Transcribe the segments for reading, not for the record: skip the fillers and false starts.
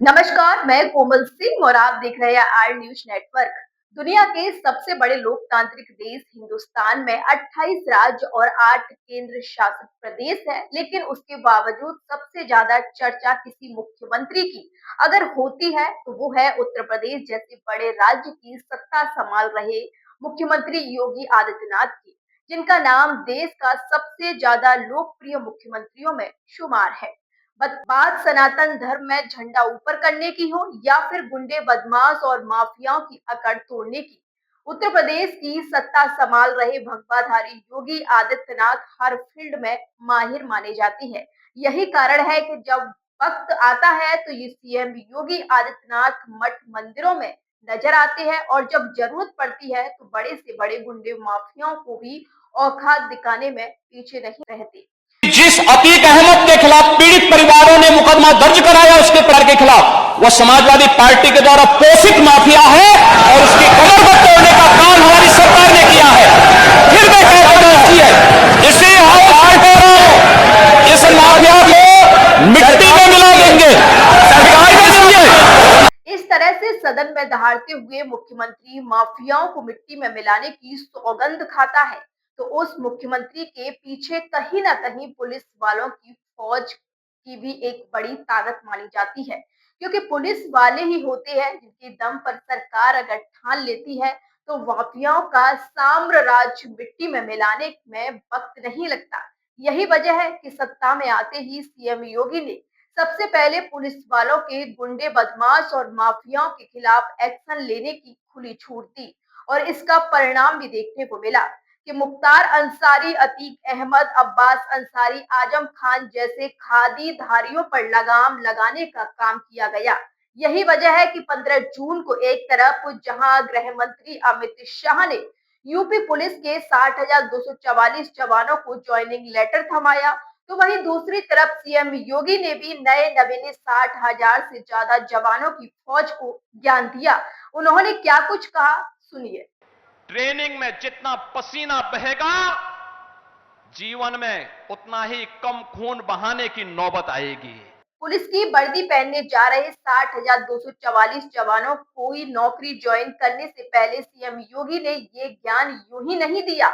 नमस्कार, मैं कोमल सिंह और आप देख रहे हैं आर न्यूज नेटवर्क। दुनिया के सबसे बड़े लोकतांत्रिक देश हिंदुस्तान में 28 राज्य और 8 केंद्र शासित प्रदेश है, लेकिन उसके बावजूद सबसे ज्यादा चर्चा किसी मुख्यमंत्री की अगर होती है तो वो है उत्तर प्रदेश जैसे बड़े राज्य की सत्ता संभाल रहे मुख्यमंत्री योगी आदित्यनाथ की, जिनका नाम देश का सबसे ज्यादा लोकप्रिय मुख्यमंत्रियों में शुमार है। बात सनातन धर्म में झंडा ऊपर करने की हो या फिर गुंडे बदमाश और माफियाओं की अकड़ तोड़ने की, उत्तर प्रदेश की सत्ता संभाल रहे भगवाधारी योगी आदित्यनाथ हर फील्ड में माहिर माने जाते हैं। यही कारण है कि जब वक्त आता है तो ये सीएम योगी आदित्यनाथ मठ मंदिरों में नजर आते हैं और जब जरूरत पड़ती है तो बड़े से बड़े गुंडे माफियाओं को भी औकात दिखाने में पीछे नहीं रहते। जिस अतीक अहमद के खिलाफ पीड़ित परिवारों ने मुकदमा दर्ज कराया उसके परिवार के खिलाफ, वह समाजवादी पार्टी के द्वारा पोषित माफिया है और उसकी कमर को तोड़ने का काम हमारी सरकार ने किया है। फिर मैं कहती है इसे हम इस माफिया को मिट्टी में मिला देंगे, सरकार में देंगे। इस तरह से सदन में दहाड़ते हुए मुख्यमंत्री माफियाओं को मिट्टी में मिलाने की सौगंध खाता है, तो उस मुख्यमंत्री के पीछे कहीं ना कहीं पुलिस वालों की फौज की भी एक बड़ी ताकत मानी जाती है, क्योंकि पुलिस वाले ही होते हैं जिनके दम पर सरकार अगर ठान लेती है तो माफियाओं का साम्राज्य मिट्टी में मिलाने में वक्त नहीं लगता। यही वजह है कि सत्ता में आते ही सीएम योगी ने सबसे पहले पुलिस वालों के गुंडे बदमाश और माफियाओं के खिलाफ एक्शन लेने की खुली छूट दी और इसका परिणाम भी देखने को मिला कि मुख्तार अंसारी, अतीक अहमद, अब्बास अंसारी, आजम खान जैसे खादी धारियों पर लगाम लगाने का काम किया गया। यही वजह है कि 15 जून को एक तरफ जहां गृह मंत्री अमित शाह ने यूपी पुलिस के 60,244 जवानों को ज्वाइनिंग लेटर थमाया, तो वहीं दूसरी तरफ सीएम योगी ने भी नए नवीन 60,000 से ज्यादा जवानों की फौज को ज्ञान दिया। उन्होंने क्या कुछ कहा, सुनिए। ट्रेनिंग में जितना पसीना बहेगा, जीवन में उतना ही कम खून बहाने की नौबत आएगी। पुलिस की वर्दी पहनने जा रहे 60,244 जवानों को नौकरी ज्वाइन करने से पहले सीएम योगी ने ये ज्ञान यूं ही नहीं दिया।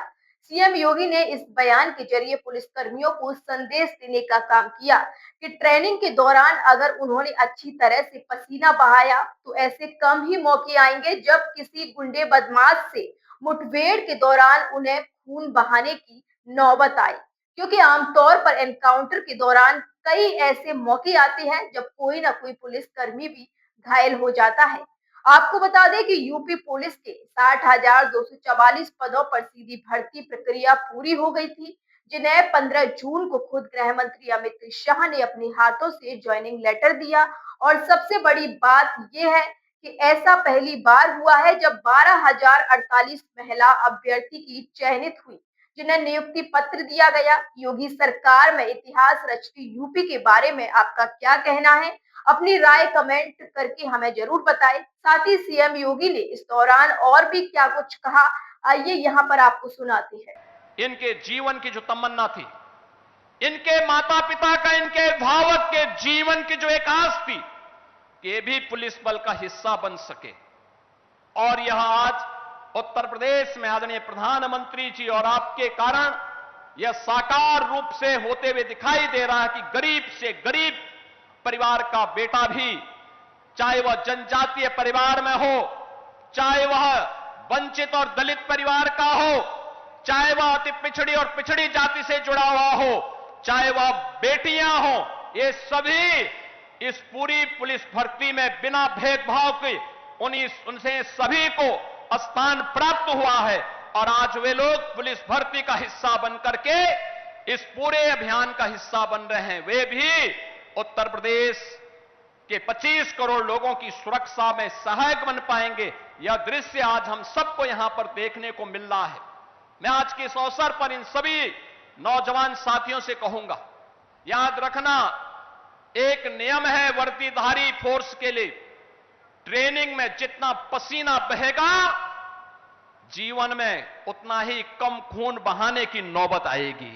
सीएम योगी ने इस बयान के जरिए पुलिस कर्मियों को संदेश देने का काम किया कि ट्रेनिंग के दौरान अगर उन्होंने अच्छी तरह से पसीना बहाया तो ऐसे कम ही मौके आएंगे जब किसी गुंडे बदमाश से मुठभेड़ के दौरान उन्हें खून बहाने की नौबत आए, क्योंकि आमतौर पर एनकाउंटर के दौरान कई ऐसे मौके आते हैं जब कोई ना कोई पुलिस कर्मी भी घायल हो जाता है। आपको बता दें कि यूपी पुलिस के 60,244 पदों पर सीधी भर्ती प्रक्रिया पूरी हो गई थी, जिन्हें 15 जून को खुद गृह मंत्री अमित शाह ने अपने हाथों से ज्वाइनिंग लेटर दिया। और सबसे बड़ी बात यह है कि ऐसा पहली बार हुआ है जब 12,048 महिला अभ्यर्थी की चयनित हुई, जिन्हें नियुक्ति पत्र दिया गया। योगी सरकार में इतिहास रचती यूपी के बारे में आपका क्या कहना है? अपनी राय कमेंट करके हमें जरूर बताएं। साथ ही सीएम योगी ने इस दौरान और भी क्या कुछ कहा, आइए यहाँ पर आपको सुनाते हैं। इनके जीवन की जो तमन्ना थी, इनके माता पिता का, इनके भावक के जीवन की जो एक आस थी कि ये भी पुलिस बल का हिस्सा बन सके, और यह आज उत्तर प्रदेश में आदरणीय प्रधानमंत्री जी और आपके कारण यह साकार रूप से होते हुए दिखाई दे रहा है कि गरीब से गरीब परिवार का बेटा भी, चाहे वह जनजातीय परिवार में हो, चाहे वह वंचित और दलित परिवार का हो, चाहे वह अति पिछड़ी और पिछड़ी जाति से जुड़ा हुआ हो, चाहे वह बेटियां हो, ये सभी इस पूरी पुलिस भर्ती में बिना भेदभाव के उनसे सभी को स्थान प्राप्त हुआ है। और आज वे लोग पुलिस भर्ती का हिस्सा बनकर के इस पूरे अभियान का हिस्सा बन रहे हैं। वे भी उत्तर प्रदेश के 25 करोड़ लोगों की सुरक्षा में सहायक बन पाएंगे। यह दृश्य आज हम सबको यहां पर देखने को मिल रहा है। मैं आज के इस अवसर पर इन सभी नौजवान साथियों से कहूंगा, याद रखना, एक नियम है वर्दीधारी फोर्स के लिए, ट्रेनिंग में जितना पसीना बहेगा, जीवन में उतना ही कम खून बहाने की नौबत आएगी।